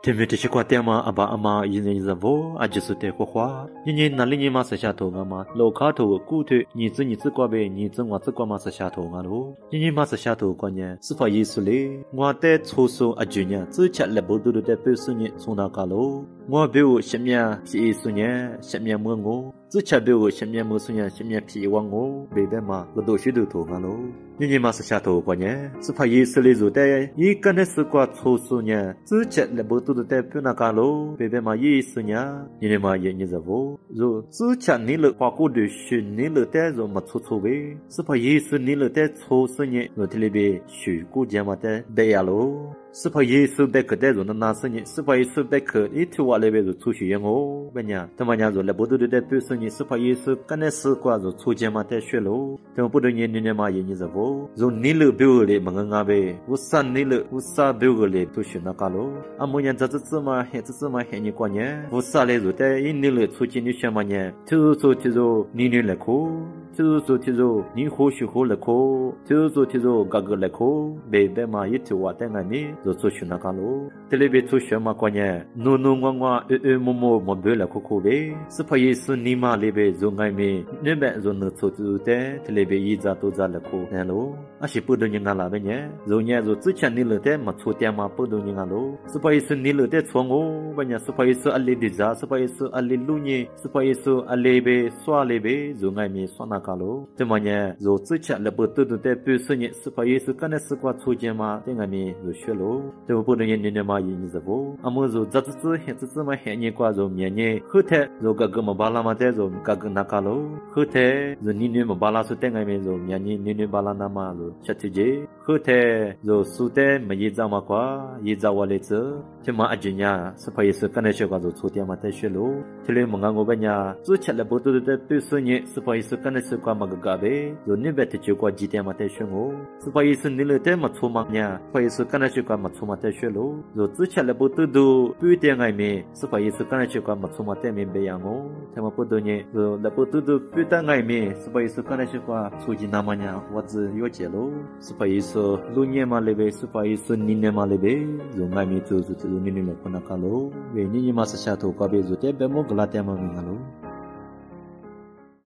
天面这些瓜店嘛，阿爸阿妈一人一人窝，阿就是得花花。人哪里人嘛是下头个嘛，老卡头骨头，你子瓜呗，你子我子瓜嘛是下头个咯。人嘛是下头个呢，是发耶稣嘞。我在搓手阿舅呢，只吃了不多的白水呢，从那个咯。我比如下面是耶稣呢，下面么我。只吃比如下面么水呢，下面皮往我，白白嘛，我都许都头个咯。人嘛是下头个呢，是发耶稣嘞做的，一个呢是瓜搓手呢，只吃了不多。在不那个路，别别嘛意思呢，你嘛也你在乎，如之前你了花过的是你了带着嘛错错呗，是怕意思你了带错是呢，我这里边学过这么的对呀喽。是怕耶稣带个带着那是呢，是怕耶稣带个一天话那边就出去哦，别呢，他们家说来不多的带不是呢，是怕耶稣刚才是挂着出这么带学喽，他们不懂你嘛也你在乎，如你了表里嘛个呗，我啥你了，我啥表里都是那个喽，啊么样这嘛，这嘛很你过年，我啥来做的，一年了出去你什么呢？就是你来哭。就是你或许好来哭，就是嘎个来哭，别别嘛一天话在外面就出去那个咯。这里边出去嘛过年，弄我么别来哭呗，是怕也是你嘛里边就外面那边就能出去的，这里边一家都在来哭那咯。啊是不懂人家那边呢，就之前你了的嘛出点嘛不懂人家咯，是怕也是你了的错我，不然是怕也是阿里的家，是怕也是阿里路呢，是怕也是阿里边耍里边就外面耍那。卡喽，这么呢，如之前了不多的不是呢，是怕也是刚才是挂出钱嘛，在外面就学喽，这不能人嘛也是不，阿么如这嘛很年挂如明年，后头如个么巴拉嘛在如个那卡喽，后头如年么巴拉是在外面如明年巴拉那嘛如下天节，后头如苏的么一早嘛挂，一早我来做，这么阿姐呀，是怕也是刚才学挂如出钱嘛在学喽，这里么我们呀，之前了不多的不是呢，是怕也是刚才是qua mà gà bé rồi nếu bé thì chưa qua gì mà tới xem ngô, sự phải sự nín tới mà thua mà nha, phải sự cái này chưa qua mà thua mà tới xem lô, rồi trước khi là bố tự do, bây giờ ngày mẹ, sự phải sự cái này chưa qua mà thua mà tới mình bây giờ ngô, thế mà bố tự nhé, rồi là bố tự do bây giờ ngày mẹ, sự phải sự cái này chưa qua thua gì nào mà nha, hoặc là yếu chế lô, sự phải sự lu nhẹ mà lấy bé, sự phải sự nín mà lấy bé, rồi ngày mẹ tự nín là con nào cả lô, về nín mà sẽ thua qua bé rồi tới bé mua cái là tới mà mình lô.